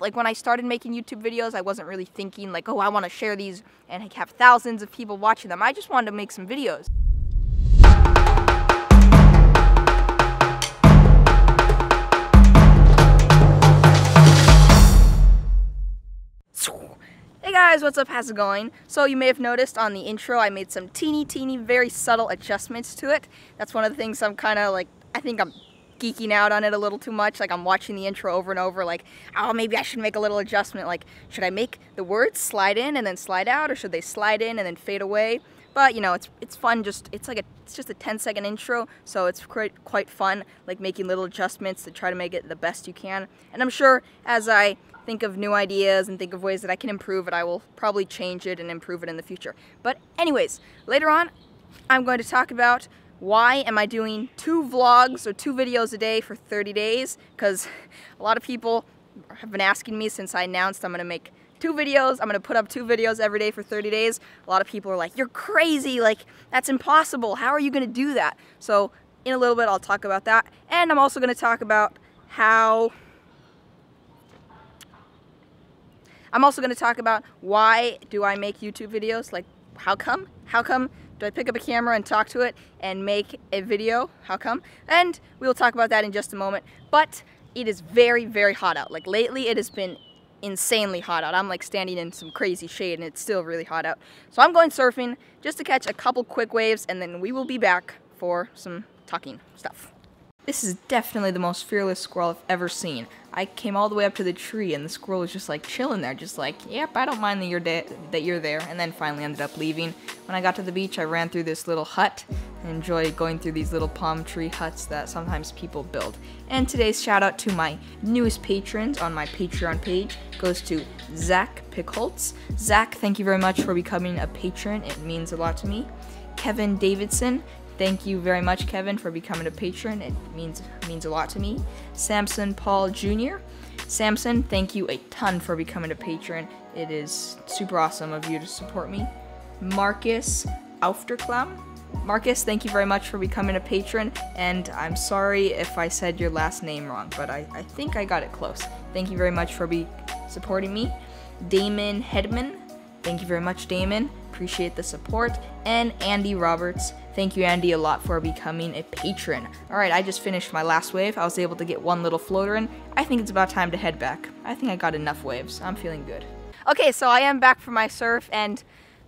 Like when I started making YouTube videos, I wasn't really thinking like, oh, I want to share these and have thousands of people watching them. I just wanted to make some videos. Hey guys, what's up? How's it going? So you may have noticed on the intro I made some teeny, very subtle adjustments to it. That's one of the things I'm kind of like, I think I'm geeking out on it a little too much. Like I'm watching the intro over and over like, oh, maybe I should make a little adjustment. Like, should I make the words slide in and then slide out, or should they slide in and then fade away? But you know, it's fun. It's just a 10-second intro, so it's quite fun, like making little adjustments to try to make it the best you can. And I'm sure as I think of new ideas and think of ways that I can improve it, I will probably change it and improve it in the future. But anyways, later on, I'm going to talk about why am I doing 2 vlogs or 2 videos a day for 30 days, because a lot of people have been asking me since I announced I'm going to make 2 videos, I'm going to put up 2 videos every day for 30 days. A lot of people are like, you're crazy, like that's impossible, how are you going to do that? So in a little bit I'll talk about that, and I'm also going to talk about why do I make YouTube videos, like how come do I pick up a camera and talk to it and make a video, how come? And we'll talk about that in just a moment. But it is very hot out. Like lately it has been insanely hot out. I'm like standing in some crazy shade and it's still really hot out. So I'm going surfing just to catch a couple quick waves, and then we will be back for some talking stuff. This is definitely the most fearless squirrel I've ever seen. I came all the way up to the tree and the squirrel was just like chilling there, just like, yep, I don't mind that you're there, and then finally ended up leaving. When I got to the beach, I ran through this little hut and enjoyed going through these little palm tree huts that sometimes people build. And today's shout out to my newest patrons on my Patreon page goes to Zach Pickholtz. Zach, thank you very much for becoming a patron. It means a lot to me. Kevin Davidson. Thank you very much, Kevin, for becoming a patron. It means a lot to me. Samson Paul Jr. Samson, thank you a ton for becoming a patron. It is super awesome of you to support me. Marcus Aufterklam. Marcus, thank you very much for becoming a patron, and I'm sorry if I said your last name wrong, but I think I got it close. Thank you very much for supporting me. Damon Hedman. Thank you very much, Damon. Appreciate the support. And Andy Roberts. Thank you, Andy, a lot for becoming a patron. Alright, I just finished my last wave. I was able to get one little floater in. I think it's about time to head back. I think I got enough waves. I'm feeling good. Okay, so I am back from my surf, and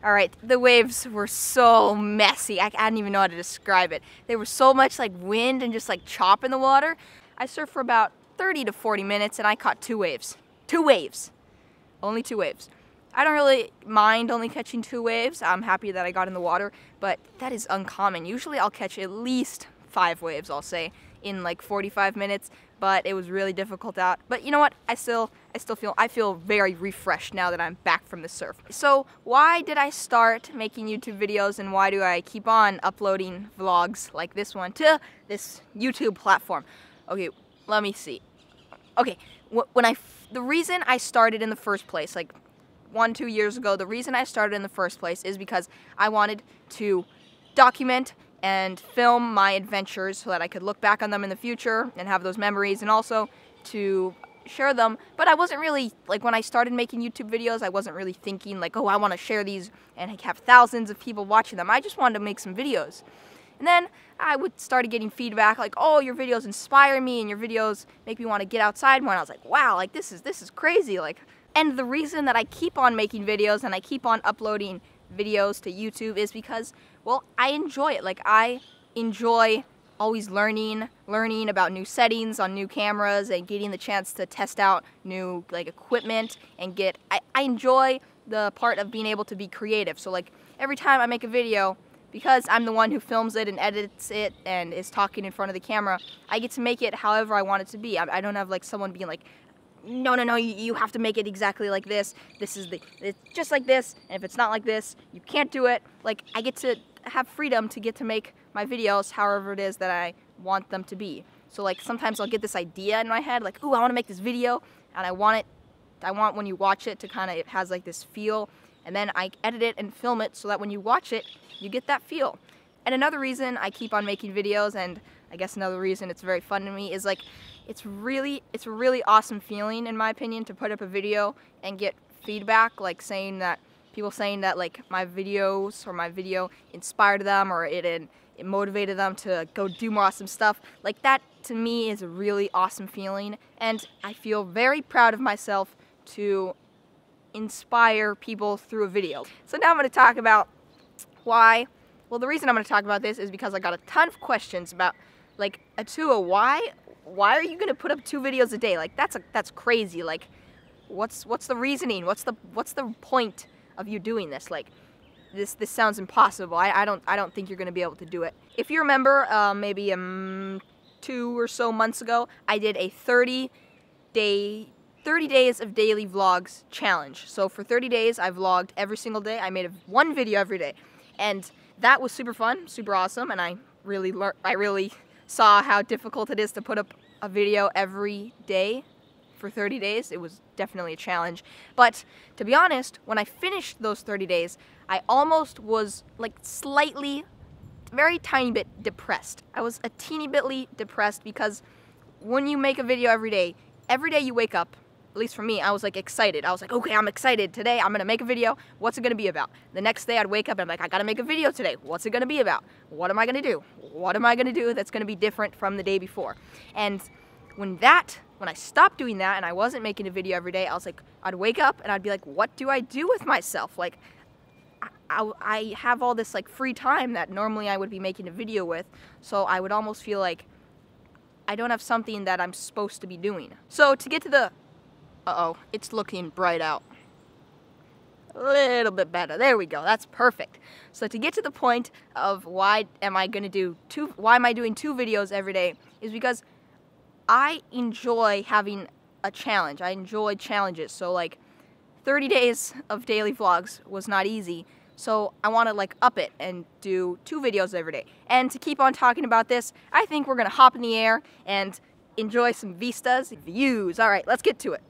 alright, the waves were so messy. I didn't even know how to describe it. There was so much like wind and just like chop in the water. I surfed for about 30 to 40 minutes and I caught 2 waves. 2 waves. Only 2 waves. I don't really mind only catching 2 waves. I'm happy that I got in the water, but that is uncommon. Usually I'll catch at least 5 waves, I'll say, in like 45 minutes, but it was really difficult out. But you know what? I feel very refreshed now that I'm back from the surf. So why did I start making YouTube videos, and why do I keep on uploading vlogs like this one to this YouTube platform? Okay, let me see. Okay, the reason I started in the first place, like 1-2 years ago, the reason I started in the first place is because I wanted to document and film my adventures so that I could look back on them in the future and have those memories, and also to share them. But I wasn't really, like when I started making YouTube videos, I wasn't really thinking like, oh, I want to share these and have thousands of people watching them. I just wanted to make some videos. And then I started getting feedback like, oh, your videos inspire me and your videos make me want to get outside more. And I was like, wow, like this is crazy. Like, and the reason that I keep on making videos and I keep on uploading videos to YouTube is because, well, I enjoy it. Like, I enjoy always learning about new settings on new cameras and getting the chance to test out new like equipment and I enjoy the part of being able to be creative. So like every time I make a video, because I'm the one who films it and edits it and is talking in front of the camera, I get to make it however I want it to be. I don't have like someone being like, no, you have to make it exactly like this. It's just like this, and if it's not like this, you can't do it. Like, I get to have freedom to get to make my videos however it is that I want them to be. So like sometimes I'll get this idea in my head, like, ooh, I want to make this video, and I want when you watch it to kind of, it has like this feel, and then I edit it and film it so that when you watch it, you get that feel. And another reason I keep on making videos, and I guess another reason it's very fun to me, is like, it's a really awesome feeling, in my opinion, to put up a video and get feedback, like people saying that like my videos or my video inspired them, or it motivated them to go do more awesome stuff. Like, that to me is a really awesome feeling, and I feel very proud of myself to inspire people through a video. So now I'm going to talk about why. Well, the reason I'm going to talk about this is because I got a ton of questions about, like, Atua, why are you going to put up 2 videos a day? Like, that's crazy. Like, what's the reasoning? What's the point of you doing this? Like, this sounds impossible. I don't think you're going to be able to do it. If you remember, maybe 2 or so months ago, I did a 30 days of daily vlogs challenge. So for 30 days, I vlogged every single day. I made one video every day, and that was super fun, super awesome, and I really saw how difficult it is to put up a video every day for 30 days. It was definitely a challenge. But to be honest, when I finished those 30 days, I almost was like slightly, very tiny bit depressed. I was a teeny bitly depressed because when you make a video every day you wake up, at least for me, I was like excited. I was like, okay, I'm excited. Today I'm gonna make a video. What's it gonna be about? The next day I'd wake up and I'm like, I gotta make a video today. What's it gonna be about? What am I gonna do? What am I gonna do that's gonna be different from the day before? And when I stopped doing that and I wasn't making a video every day, I was like, I'd wake up and I'd be like, what do I do with myself? Like, I have all this like free time that normally I would be making a video with, so I would almost feel like I don't have something that I'm supposed to be doing. So to get to the uh-oh, it's looking bright out. A little bit better. There we go. That's perfect. So to get to the point of why am I doing 2 videos every day is because I enjoy having a challenge. I enjoy challenges. So like 30 days of daily vlogs was not easy. So I want to like up it and do 2 videos every day. And to keep on talking about this, I think we're going to hop in the air and enjoy some vistas, views. All right, let's get to it.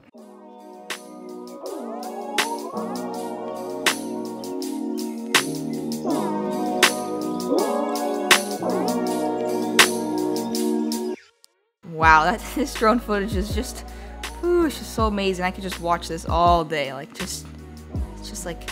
Wow, this drone footage is just, it's just so amazing. I could just watch this all day. Like, it's just like,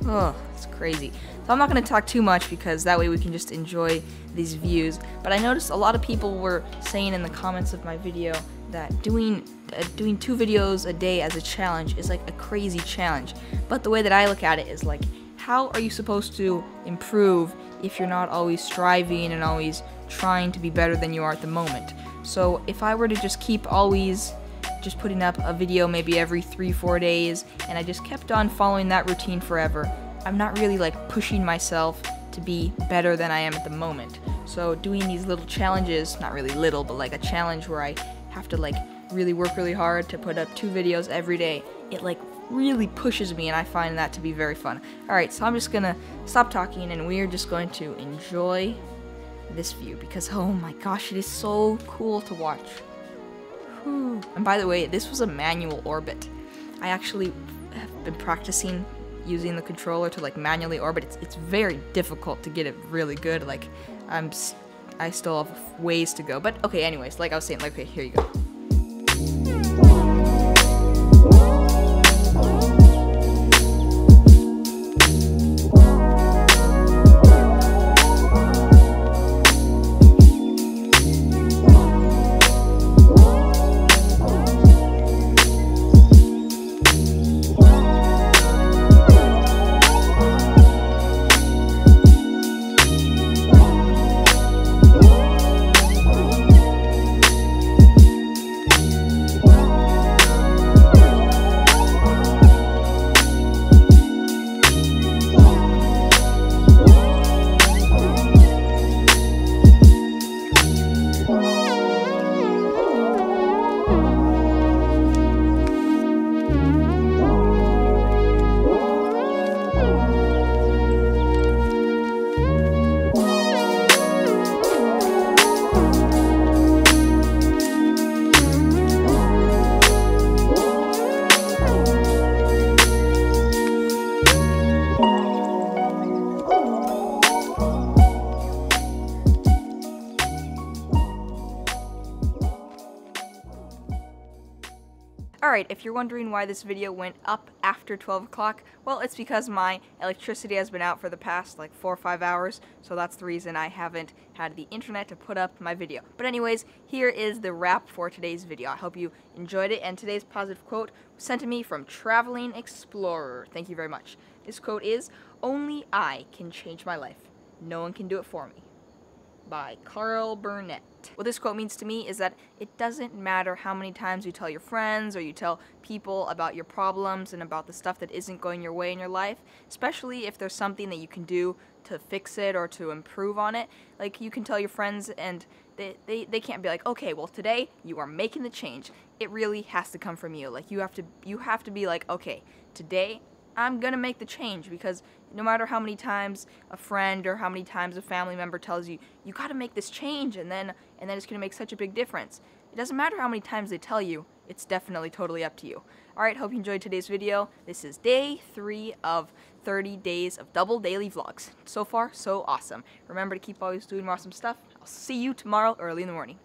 oh, it's crazy. So I'm not going to talk too much because that way we can just enjoy these views. But I noticed a lot of people were saying in the comments of my video that doing 2 videos a day as a challenge is like a crazy challenge. But the way that I look at it is like, how are you supposed to improve if you're not always striving and always trying to be better than you are at the moment? So if I were to just keep always just putting up a video maybe every 3-4 days, and I just kept on following that routine forever, I'm not really like pushing myself to be better than I am at the moment. So doing these little challenges, not really little, but like a challenge where I have to like really work really hard to put up 2 videos every day, it like really pushes me, and I find that to be very fun. Alright, so I'm just gonna stop talking and we're just going to enjoy this view because oh my gosh, it is so cool to watch. Whew. And by the way, this was a manual orbit. I actually have been practicing using the controller to like manually orbit. It's very difficult to get it really good. Like I still have ways to go. But okay, anyways, like I was saying, like, okay, here you go. Alright, if you're wondering why this video went up after 12 o'clock, well, it's because my electricity has been out for the past like 4 or 5 hours, so that's the reason I haven't had the internet to put up my video. But anyways, here is the wrap for today's video. I hope you enjoyed it, and today's positive quote was sent to me from Traveling Explorer. Thank you very much. This quote is, "Only I can change my life. No one can do it for me." By Carl Burnett. What this quote means to me is that it doesn't matter how many times you tell your friends or you tell people about your problems and about the stuff that isn't going your way in your life, especially if there's something that you can do to fix it or to improve on it. Like, you can tell your friends and they can't be like, okay, well, today you are making the change. It really has to come from you. Like, you have to be like, okay, today I'm gonna make the change, because no matter how many times a friend or how many times a family member tells you, you gotta make this change, and then it's gonna make such a big difference. It doesn't matter how many times they tell you, it's definitely totally up to you. Alright, hope you enjoyed today's video. This is day 3 of 30 days of double daily vlogs. So far, so awesome. Remember to keep always doing awesome stuff. I'll see you tomorrow early in the morning.